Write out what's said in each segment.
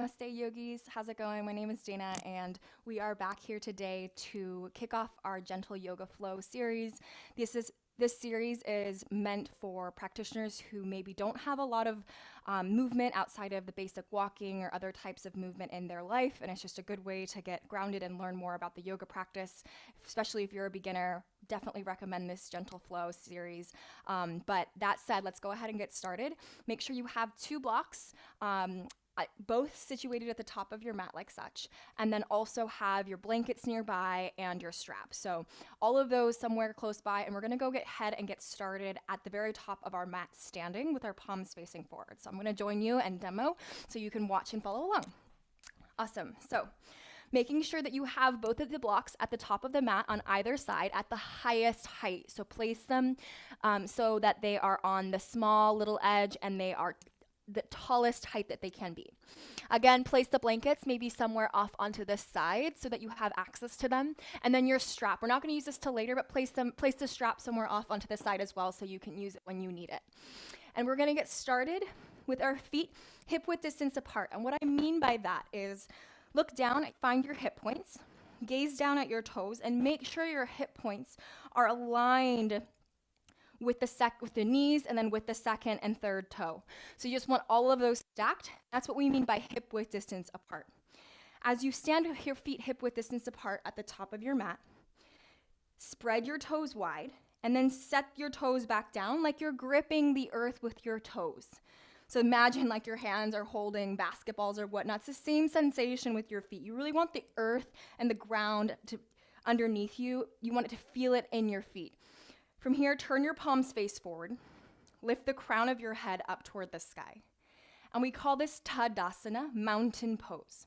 Namaste yogis, how's it going? My name is Dana and we are back here today to kick off our Gentle Yoga Flow series. This series is meant for practitioners who maybe don't have a lot of movement outside of the basic walking or other types of movement in their life, and it's just a good way to get grounded and learn more about the yoga practice, especially if you're a beginner. Definitely recommend this Gentle Flow series. But that said, let's go ahead and get started. Make sure you have 2 blocks. Both situated at the top of your mat like such, and then also have your blankets nearby and your straps. So all of those somewhere close by, and we're gonna go ahead and get started at the very top of our mat standing with our palms facing forward. So I'm gonna join you and demo so you can watch and follow along. Awesome. So making sure that you have both of the blocks at the top of the mat on either side at the highest height. So place them so that they are on the small little edge and they are the tallest height that they can be. Again, place the blankets maybe somewhere off onto the side so that you have access to them. And then your strap. We're not going to use this till later, but place the strap somewhere off onto the side as well so you can use it when you need it. And we're going to get started with our feet hip-width distance apart. And what I mean by that is look down, find your hip points, gaze down at your toes, and make sure your hip points are aligned with the knees and then with the second and third toe. So you just want all of those stacked. That's what we mean by hip width distance apart. As you stand with your feet hip width distance apart at the top of your mat, spread your toes wide and then set your toes back down like you're gripping the earth with your toes. So imagine like your hands are holding basketballs or whatnot. It's the same sensation with your feet. You really want the earth and the ground underneath you. You want it to feel it in your feet. From here, turn your palms face forward. Lift the crown of your head up toward the sky. And we call this Tadasana, mountain pose.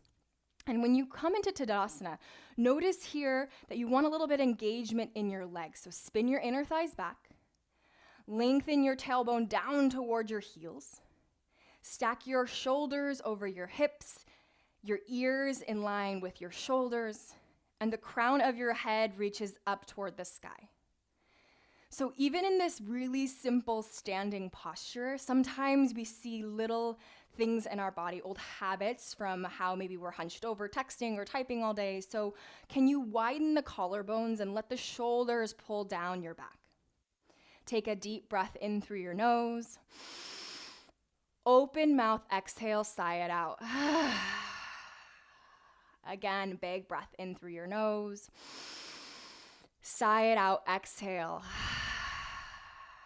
And when you come into Tadasana, notice here that you want a little bit of engagement in your legs. So spin your inner thighs back. Lengthen your tailbone down toward your heels. Stack your shoulders over your hips, your ears in line with your shoulders, and the crown of your head reaches up toward the sky. So even in this really simple standing posture, sometimes we see little things in our body, old habits from how maybe we're hunched over texting or typing all day. So can you widen the collarbones and let the shoulders pull down your back? Take a deep breath in through your nose. Open mouth, exhale, sigh it out. Again, big breath in through your nose. Sigh it out, exhale.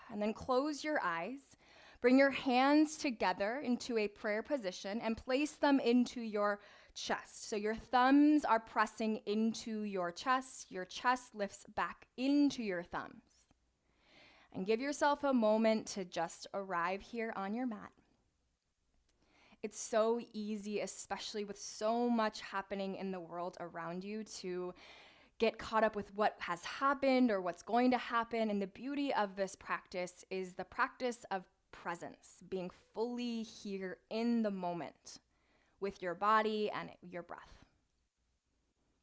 And then close your eyes. Bring your hands together into a prayer position and place them into your chest. So your thumbs are pressing into your chest lifts back into your thumbs. And give yourself a moment to just arrive here on your mat. It's so easy, especially with so much happening in the world around you, to get caught up with what has happened or what's going to happen. And the beauty of this practice is the practice of presence, being fully here in the moment with your body and your breath.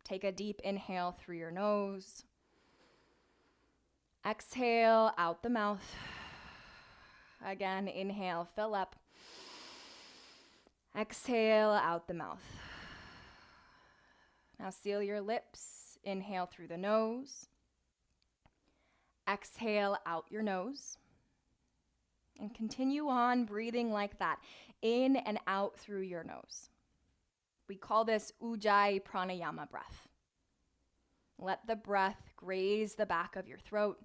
Take a deep inhale through your nose. Exhale out the mouth. Again, inhale, fill up. Exhale out the mouth. Now seal your lips. Inhale through the nose. Exhale out your nose. And continue on breathing like that, in and out through your nose. We call this Ujjai Pranayama breath. Let the breath graze the back of your throat.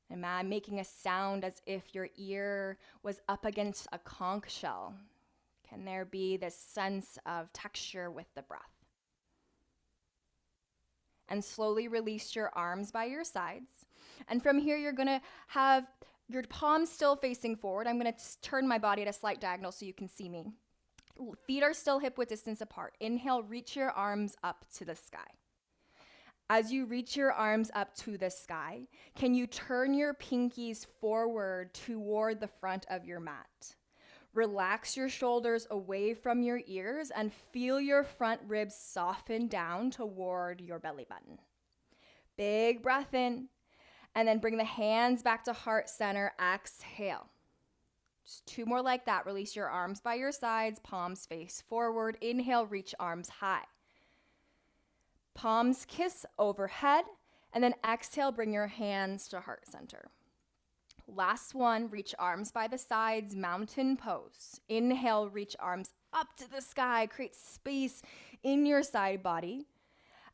Imagine making a sound as if your ear was up against a conch shell. Can there be this sense of texture with the breath? And slowly release your arms by your sides. And from here, you're gonna have your palms still facing forward. I'm gonna turn my body at a slight diagonal so you can see me. Feet are still hip width distance apart. Inhale, reach your arms up to the sky. As you reach your arms up to the sky, can you turn your pinkies forward toward the front of your mat? Relax your shoulders away from your ears and feel your front ribs soften down toward your belly button. Big breath in, and then bring the hands back to heart center. Exhale. Just 2 more like that. Release your arms by your sides, palms face forward. Inhale, reach arms high. Palms kiss overhead, and then exhale, bring your hands to heart center. Last one, reach arms by the sides, mountain pose. Inhale, reach arms up to the sky, create space in your side body.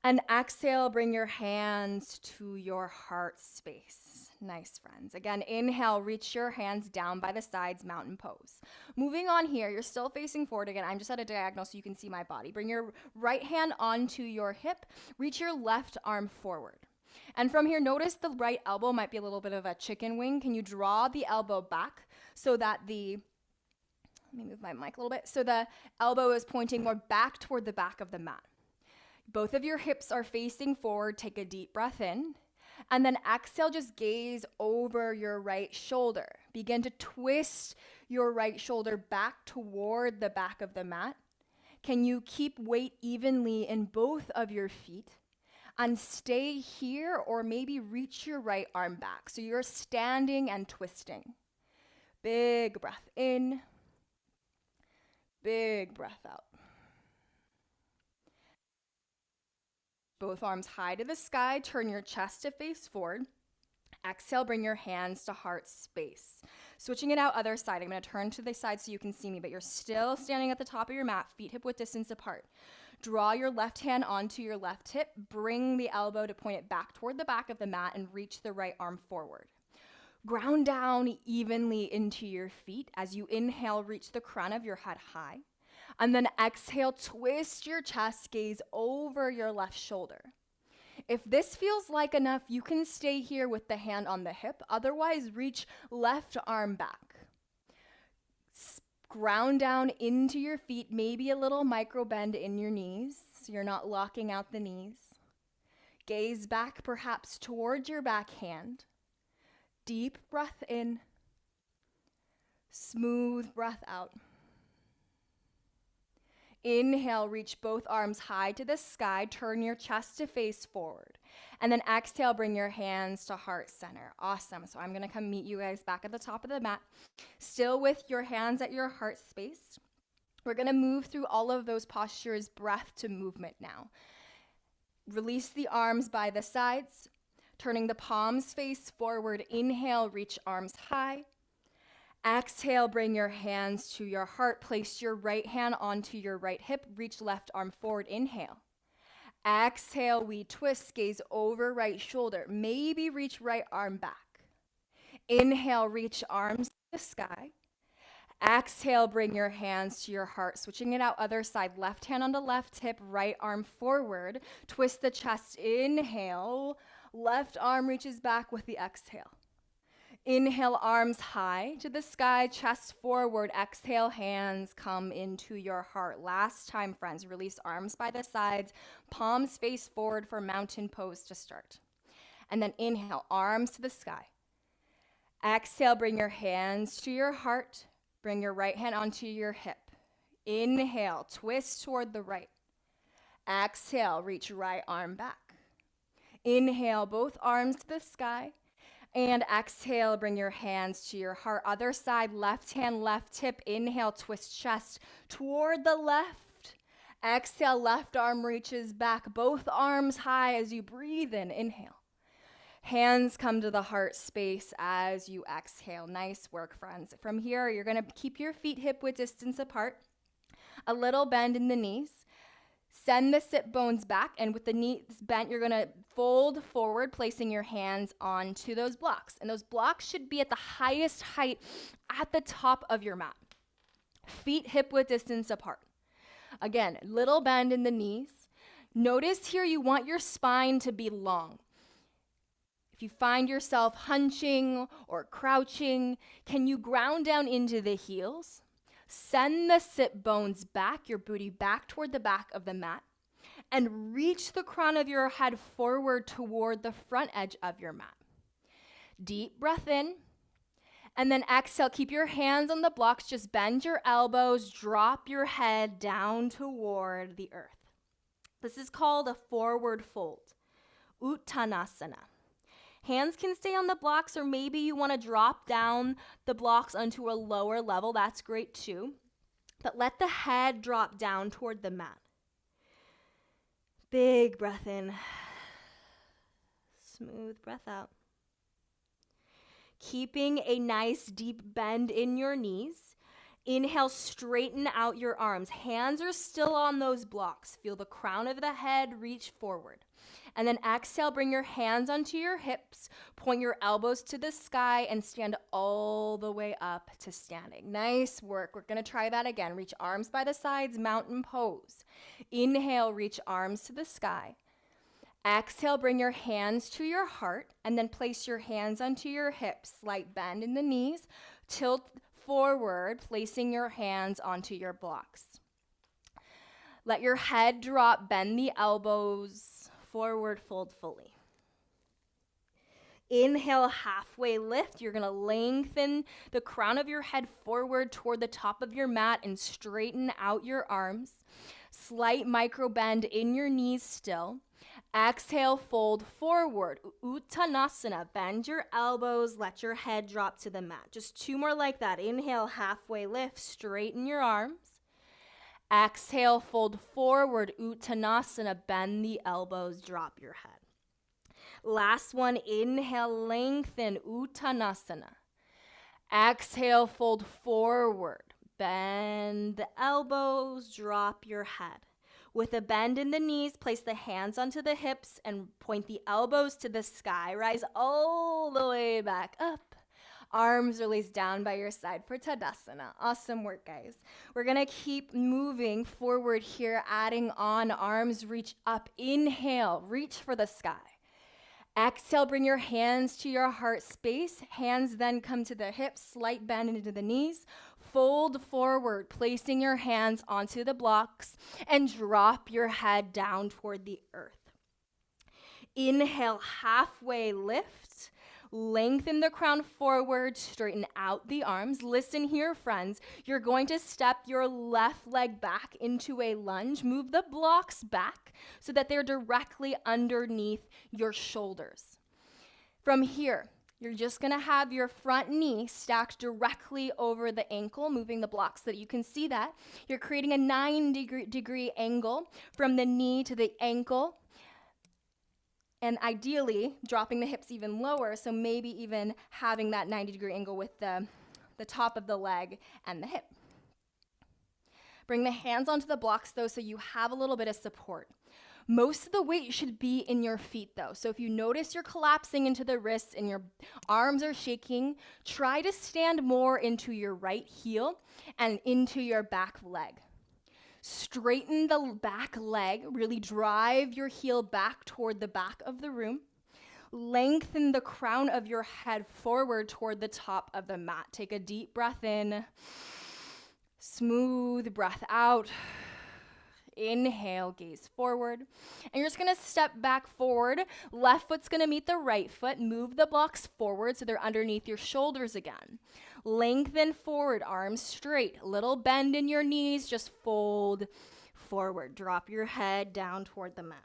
And exhale, bring your hands to your heart space. Nice, friends. Again, inhale, reach your hands down by the sides, mountain pose. Moving on here, you're still facing forward. Again, I'm just at a diagonal so you can see my body. Bring your right hand onto your hip, reach your left arm forward. And from here, notice the right elbow might be a little bit of a chicken wing. Can you draw the elbow back so that let me move my mic a little bit, so the elbow is pointing more back toward the back of the mat. Both of your hips are facing forward. Take a deep breath in. And then exhale, just gaze over your right shoulder. Begin to twist your right shoulder back toward the back of the mat. Can you keep weight evenly in both of your feet? And stay here, or maybe reach your right arm back. So you're standing and twisting. Big breath in. Big breath out. Both arms high to the sky. Turn your chest to face forward. Exhale, bring your hands to heart space. Switching it out, other side. I'm going to turn to the side so you can see me, but you're still standing at the top of your mat, feet hip width distance apart. Draw your left hand onto your left hip. Bring the elbow to point it back toward the back of the mat and reach the right arm forward. Ground down evenly into your feet. As you inhale, reach the crown of your head high. And then exhale, twist your chest, gaze over your left shoulder. If this feels like enough, you can stay here with the hand on the hip. Otherwise, reach left arm back. Ground down into your feet, maybe a little micro bend in your knees, so you're not locking out the knees. Gaze back perhaps towards your back hand. Deep breath in. Smooth breath out. Inhale, reach both arms high to the sky. Turn your chest to face forward. And then exhale, bring your hands to heart center. Awesome. So I'm going to come meet you guys back at the top of the mat. Still with your hands at your heart space. We're going to move through all of those postures, breath to movement now. Release the arms by the sides. Turning the palms face forward. Inhale, reach arms high. Exhale, bring your hands to your heart. Place your right hand onto your right hip. Reach left arm forward. Inhale. Exhale, we twist, gaze over right shoulder. Maybe reach right arm back. Inhale, reach arms to the sky. Exhale, bring your hands to your heart. Switching it out, other side. Left hand on the left hip, right arm forward. Twist the chest. Inhale. Left arm reaches back with the exhale. Inhale, arms high to the sky, chest forward. Exhale, hands come into your heart. Last time, friends, release arms by the sides, palms face forward for mountain pose to start. And then inhale, arms to the sky. Exhale, bring your hands to your heart. Bring your right hand onto your hip. Inhale, twist toward the right. Exhale, reach right arm back. Inhale, both arms to the sky. And exhale, bring your hands to your heart. Other side, left hand, left hip. Inhale, twist chest toward the left. Exhale, left arm reaches back. Both arms high as you breathe in. Inhale. Hands come to the heart space as you exhale. Nice work, friends. From here, you're going to keep your feet hip width distance apart. A little bend in the knees. Send the sit bones back, and with the knees bent, you're going to fold forward, placing your hands onto those blocks. And those blocks should be at the highest height at the top of your mat. Feet hip width distance apart. Again, little bend in the knees. Notice here you want your spine to be long. If you find yourself hunching or crouching, can you ground down into the heels? Send the sit bones back, your booty back toward the back of the mat, and reach the crown of your head forward toward the front edge of your mat. Deep breath in, and then exhale. Keep your hands on the blocks. Just bend your elbows, drop your head down toward the earth. This is called a forward fold, Uttanasana. Hands can stay on the blocks, or maybe you want to drop down the blocks onto a lower level. That's great too. But let the head drop down toward the mat. Big breath in. Smooth breath out. Keeping a nice deep bend in your knees. Inhale, straighten out your arms. Hands are still on those blocks. Feel the crown of the head reach forward. And then exhale, bring your hands onto your hips, point your elbows to the sky, and stand all the way up to standing. Nice work. We're going to try that again. Reach arms by the sides, mountain pose. Inhale, reach arms to the sky. Exhale, bring your hands to your heart, and then place your hands onto your hips. Slight bend in the knees. Tilt forward, placing your hands onto your blocks. Let your head drop, bend the elbows. Forward fold fully. Inhale, halfway lift. You're going to lengthen the crown of your head forward toward the top of your mat and straighten out your arms. Slight micro bend in your knees still. Exhale, fold forward. Uttanasana. Bend your elbows. Let your head drop to the mat. Just 2 more like that. Inhale, halfway lift. Straighten your arms. Exhale, fold forward, Uttanasana, bend the elbows, drop your head. Last one, inhale, lengthen, Uttanasana. Exhale, fold forward, bend the elbows, drop your head. With a bend in the knees, place the hands onto the hips and point the elbows to the sky. Rise all the way back up. Arms release down by your side for Tadasana. Awesome work, guys. We're going to keep moving forward here, adding on. Arms reach up. Inhale, reach for the sky. Exhale, bring your hands to your heart space. Hands then come to the hips, slight bend into the knees. Fold forward, placing your hands onto the blocks, and drop your head down toward the earth. Inhale, halfway lift. Lengthen the crown forward, straighten out the arms. Listen here, friends. You're going to step your left leg back into a lunge. Move the blocks back so that they're directly underneath your shoulders. From here, you're just going to have your front knee stacked directly over the ankle, moving the blocks so that you can see that. You're creating a 90-degree angle from the knee to the ankle. And ideally, dropping the hips even lower, so maybe even having that 90-degree angle with the top of the leg and the hip. Bring the hands onto the blocks, though, so you have a little bit of support. Most of the weight should be in your feet, though. So if you notice you're collapsing into the wrists and your arms are shaking, try to stand more into your right heel and into your back leg. Straighten the back leg, really drive your heel back toward the back of the room. Lengthen the crown of your head forward toward the top of the mat. Take a deep breath in, smooth breath out. Inhale, gaze forward. And you're just gonna step back forward. Left foot's gonna meet the right foot. Move the blocks forward so they're underneath your shoulders again. Lengthen forward, arms straight. Little bend in your knees, just fold forward. Drop your head down toward the mat.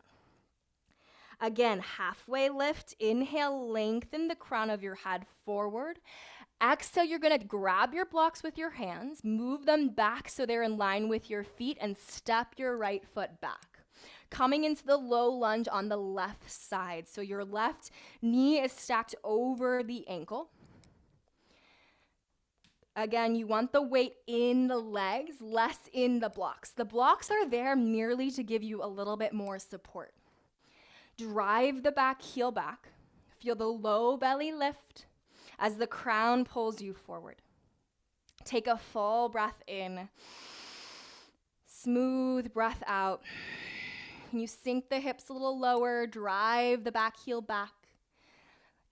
Again, halfway lift. Inhale, lengthen the crown of your head forward. Exhale, you're going to grab your blocks with your hands, move them back so they're in line with your feet, and step your right foot back. Coming into the low lunge on the left side. So your left knee is stacked over the ankle. Again, you want the weight in the legs, less in the blocks. The blocks are there merely to give you a little bit more support. Drive the back heel back. Feel the low belly lift as the crown pulls you forward. Take a full breath in. Smooth breath out. You sink the hips a little lower. Drive the back heel back.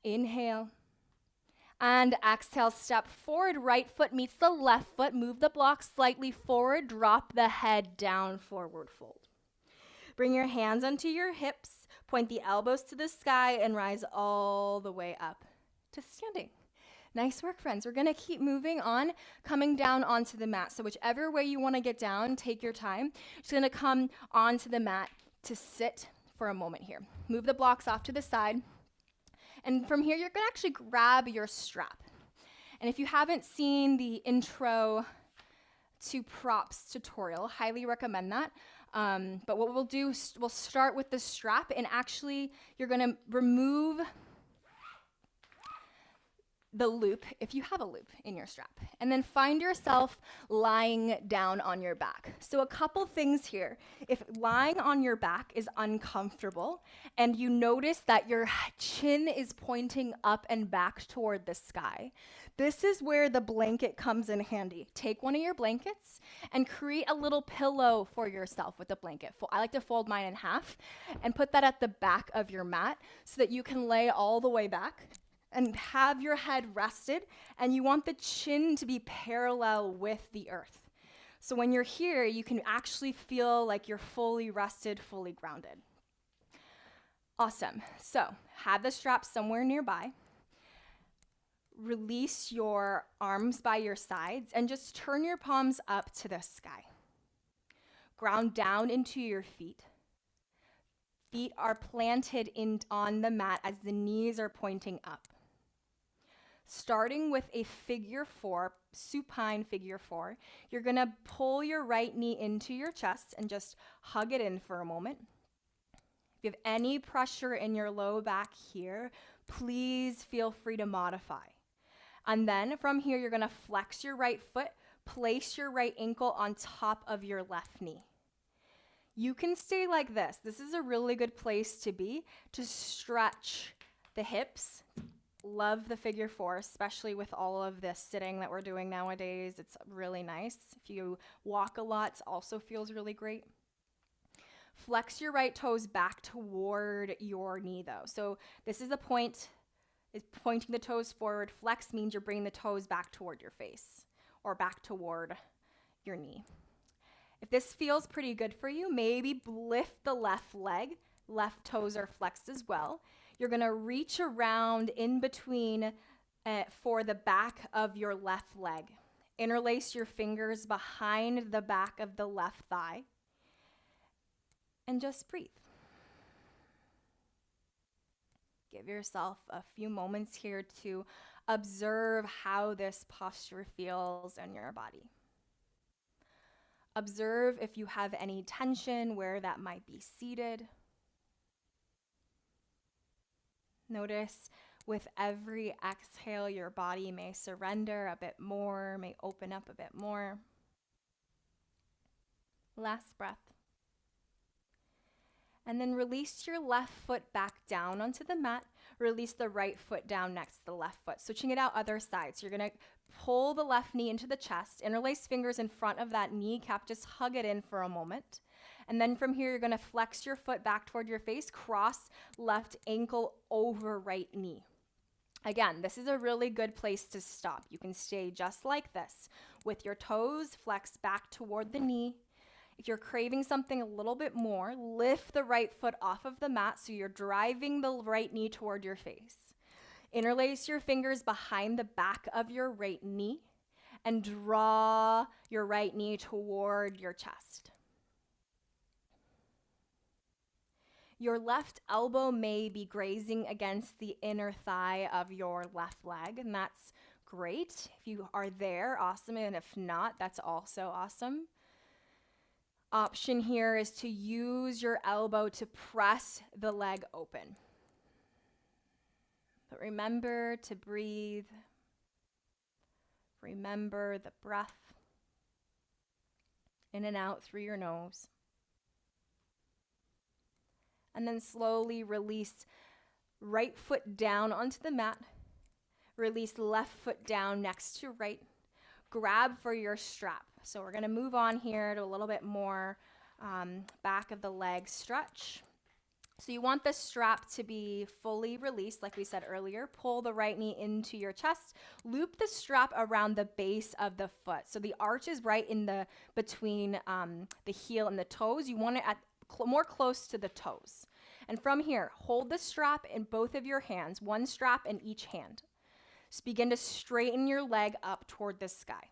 Inhale. And exhale, step forward. Right foot meets the left foot. Move the block slightly forward. Drop the head down, forward fold. Bring your hands onto your hips. Point the elbows to the sky and rise all the way up to standing. Nice work, friends. We're going to keep moving on, coming down onto the mat. So whichever way you want to get down, take your time. Just going to come onto the mat to sit for a moment here. Move the blocks off to the side. And from here, you're gonna actually grab your strap. And if you haven't seen the intro to props tutorial, highly recommend that. But what we'll do, we'll start with the strap, and actually you're gonna remove the loop, if you have a loop in your strap, and then find yourself lying down on your back. So a couple things here. If lying on your back is uncomfortable and you notice that your chin is pointing up and back toward the sky, this is where the blanket comes in handy. Take one of your blankets and create a little pillow for yourself with the blanket. I like to fold mine in half and put that at the back of your mat so that you can lay all the way back and have your head rested, and you want the chin to be parallel with the earth. So when you're here, you can actually feel like you're fully rested, fully grounded. Awesome. So have the strap somewhere nearby. Release your arms by your sides and just turn your palms up to the sky. Ground down into your feet. Feet are planted on the mat as the knees are pointing up. Starting with a figure 4, supine figure 4, you're gonna pull your right knee into your chest and just hug it in for a moment. If you have any pressure in your low back here, please feel free to modify. And then from here, you're gonna flex your right foot, place your right ankle on top of your left knee. You can stay like this. This is a really good place to be, to stretch the hips. Love the figure 4, especially with all of this sitting that we're doing nowadays. It's really nice. If you walk a lot, it also feels really great. Flex your right toes back toward your knee though. So this is the point, is pointing the toes forward. Flex means you're bringing the toes back toward your face or back toward your knee. If this feels pretty good for you, maybe lift the left leg. Left toes are flexed as well. You're gonna reach around in between for the back of your left leg. Interlace your fingers behind the back of the left thigh and just breathe. Give yourself a few moments here to observe how this posture feels in your body. Observe if you have any tension, where that might be seated. Notice with every exhale, your body may surrender a bit more, may open up a bit more. Last breath. And then release your left foot back down onto the mat. Release the right foot down next to the left foot. Switching it out other side. So you're gonna pull the left knee into the chest, interlace fingers in front of that kneecap, just hug it in for a moment. And then from here, you're gonna flex your foot back toward your face, cross left ankle over right knee. Again, this is a really good place to stop. You can stay just like this, with your toes flexed back toward the knee. If you're craving something a little bit more, lift the right foot off of the mat so you're driving the right knee toward your face. Interlace your fingers behind the back of your right knee and draw your right knee toward your chest. Your left elbow may be grazing against the inner thigh of your left leg, and that's great. If you are there, awesome, and if not, that's also awesome. Option here is to use your elbow to press the leg open. But remember to breathe. Remember the breath in and out through your nose. And then slowly release right foot down onto the mat. Release left foot down next to right. Grab for your strap. So we're going to move on here to a little bit more back of the leg stretch. So you want the strap to be fully released, like we said earlier. Pull the right knee into your chest. Loop the strap around the base of the foot. So the arch is right in the between the heel and the toes. You want it at more close to the toes. And from here, hold the strap in both of your hands, one strap in each hand. Just begin to straighten your leg up toward the sky.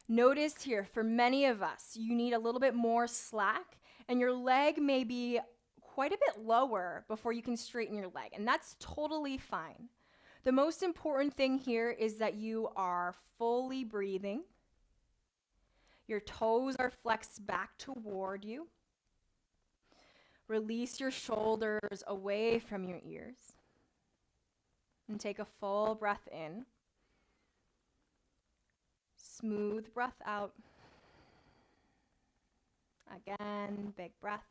Notice here, for many of us, you need a little bit more slack, and your leg may be quite a bit lower before you can straighten your leg, and that's totally fine. The most important thing here is that you are fully breathing. Your toes are flexed back toward you. Release your shoulders away from your ears. And take a full breath in. Smooth breath out. Again, big breath.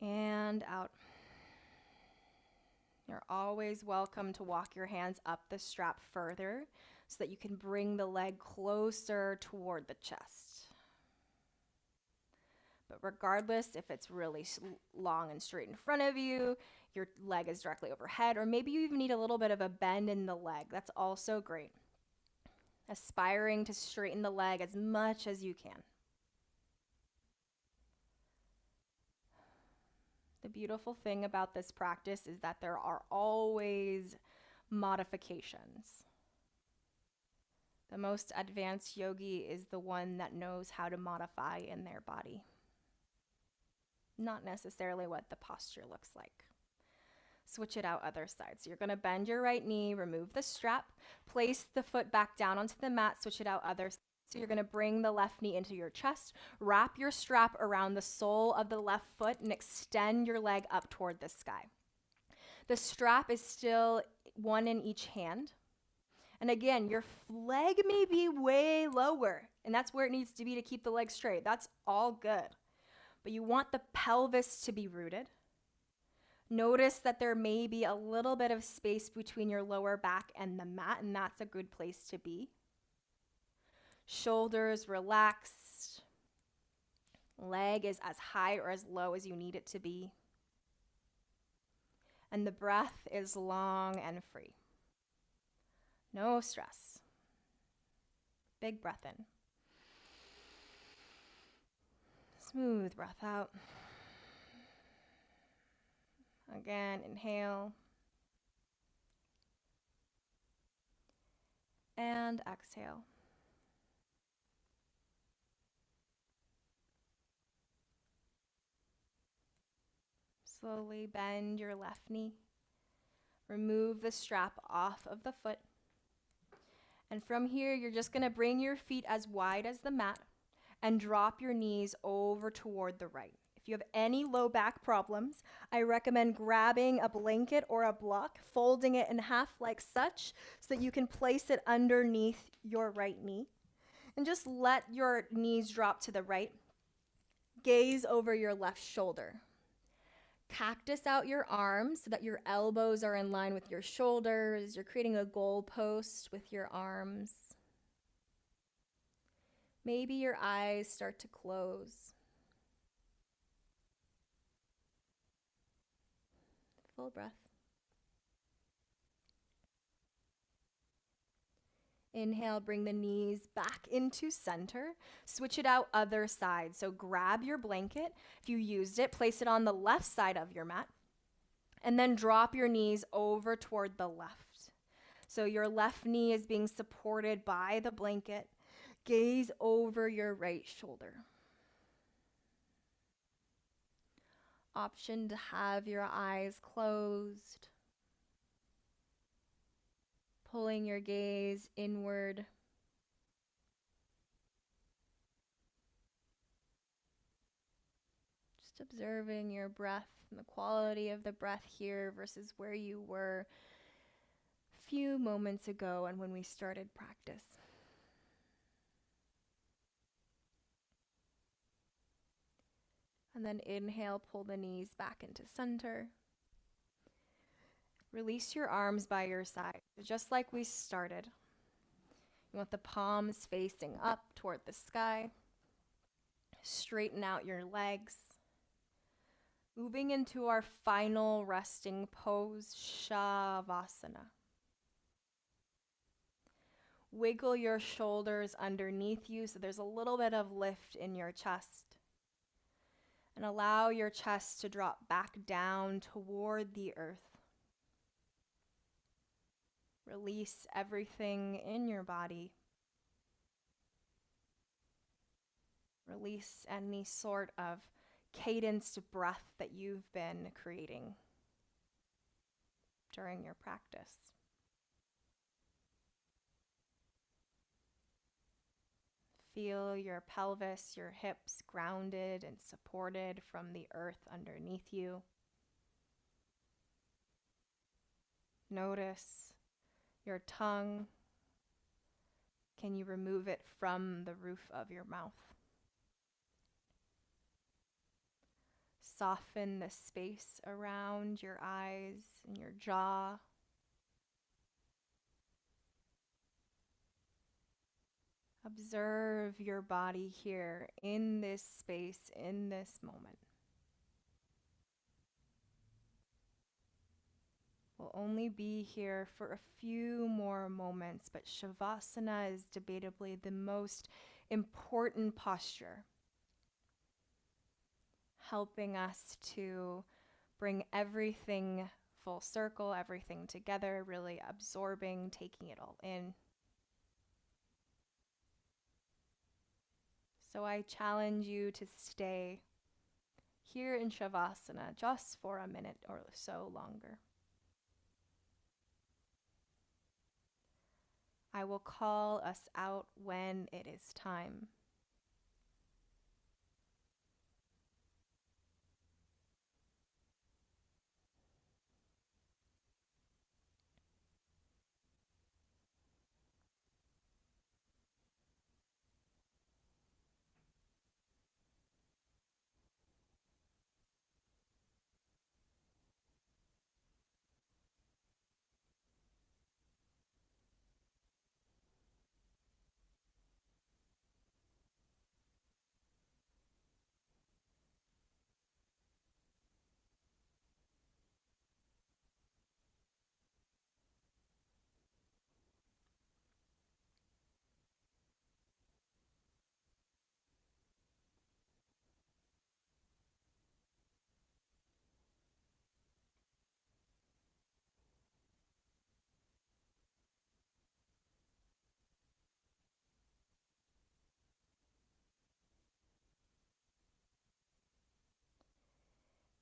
And out. You're always welcome to walk your hands up the strap further so that you can bring the leg closer toward the chest. But regardless, if it's really long and straight in front of you, your leg is directly overhead, or maybe you even need a little bit of a bend in the leg, that's also great. Aspiring to straighten the leg as much as you can. The beautiful thing about this practice is that there are always modifications. The most advanced yogi is the one that knows how to modify in their body. Not necessarily what the posture looks like. Switch it out other side. So you're going to bend your right knee, remove the strap, place the foot back down onto the mat, switch it out other side. So you're going to bring the left knee into your chest, wrap your strap around the sole of the left foot, and extend your leg up toward the sky. The strap is still one in each hand. And again, your leg may be way lower, and that's where it needs to be to keep the leg straight. That's all good. But you want the pelvis to be rooted. Notice that there may be a little bit of space between your lower back and the mat, and that's a good place to be. Shoulders relaxed. Leg is as high or as low as you need it to be. And the breath is long and free. No stress. Big breath in. Smooth breath out. Again, inhale. And exhale. Slowly bend your left knee. Remove the strap off of the foot. And from here, you're just going to bring your feet as wide as the mat and drop your knees over toward the right. If you have any low back problems, I recommend grabbing a blanket or a block, folding it in half like such, so that you can place it underneath your right knee. And just let your knees drop to the right. Gaze over your left shoulder. Cactus out your arms so that your elbows are in line with your shoulders. You're creating a goalpost with your arms. Maybe your eyes start to close. Full breath. Inhale, bring the knees back into center. Switch it out other side. So grab your blanket. If you used it, place it on the left side of your mat. And then drop your knees over toward the left. So your left knee is being supported by the blanket. Gaze over your right shoulder. Option to have your eyes closed. Pulling your gaze inward. Just observing your breath and the quality of the breath here versus where you were a few moments ago and when we started practice. And then inhale, pull the knees back into center. Release your arms by your side, just like we started. You want the palms facing up toward the sky. Straighten out your legs. Moving into our final resting pose, Shavasana. Wiggle your shoulders underneath you so there's a little bit of lift in your chest. And allow your chest to drop back down toward the earth. Release everything in your body. Release any sort of cadenced breath that you've been creating during your practice. Feel your pelvis, your hips grounded and supported from the earth underneath you. Notice your tongue. Can you remove it from the roof of your mouth? Soften the space around your eyes and your jaw. Observe your body here in this space, in this moment. We'll only be here for a few more moments, but Shavasana is debatably the most important posture, helping us to bring everything full circle, everything together, really absorbing, taking it all in. So I challenge you to stay here in Shavasana just for a minute or so longer. I will call us out when it is time.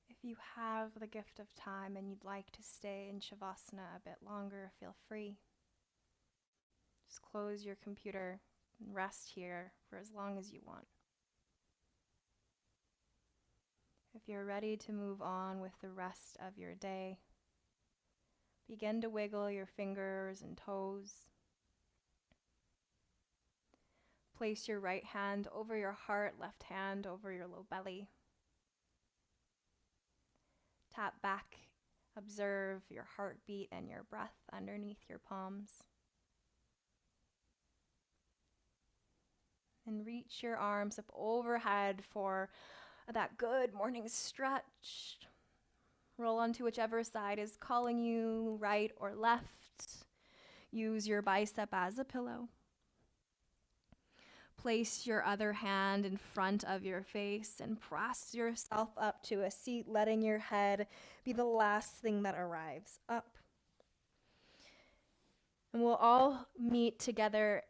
If you have the gift of time and you'd like to stay in Shavasana a bit longer, feel free. Just close your computer and rest here for as long as you want. If you're ready to move on with the rest of your day, begin to wiggle your fingers and toes. Place your right hand over your heart, left hand over your low belly. Tap back, observe your heartbeat and your breath underneath your palms. And reach your arms up overhead for that good morning stretch. Roll onto whichever side is calling you, right or left. Use your bicep as a pillow. Place your other hand in front of your face and press yourself up to a seat, letting your head be the last thing that arrives up. And we'll all meet together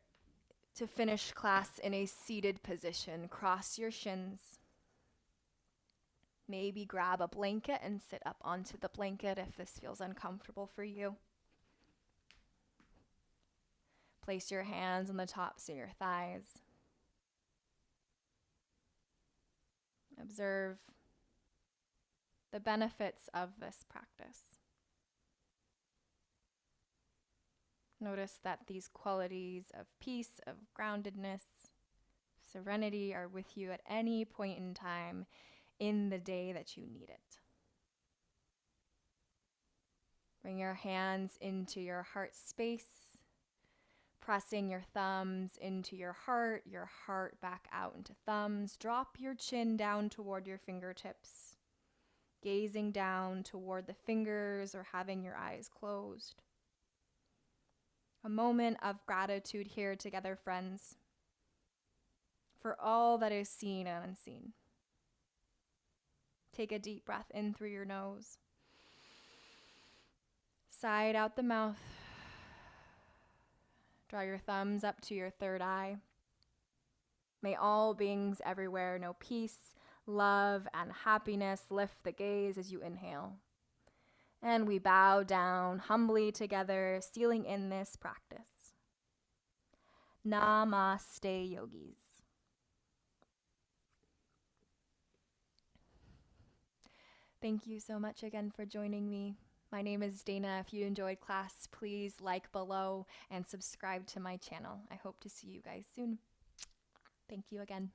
to finish class in a seated position. Cross your shins. Maybe grab a blanket and sit up onto the blanket if this feels uncomfortable for you. Place your hands on the tops of your thighs. Observe the benefits of this practice. Notice that these qualities of peace, of groundedness, serenity are with you at any point in time in the day that you need it. Bring your hands into your heart space, pressing your thumbs into your heart back out into thumbs. Drop your chin down toward your fingertips, gazing down toward the fingers or having your eyes closed. A moment of gratitude here together, friends, for all that is seen and unseen. Take a deep breath in through your nose. Sigh out the mouth. Draw your thumbs up to your third eye. May all beings everywhere know peace, Love and happiness lift the gaze as you inhale. And we bow down humbly together, sealing in this practice. Namaste, yogis. Thank you so much again for joining me. My name is Dana. If you enjoyed class, please like below and subscribe to my channel. I hope to see you guys soon. Thank you again.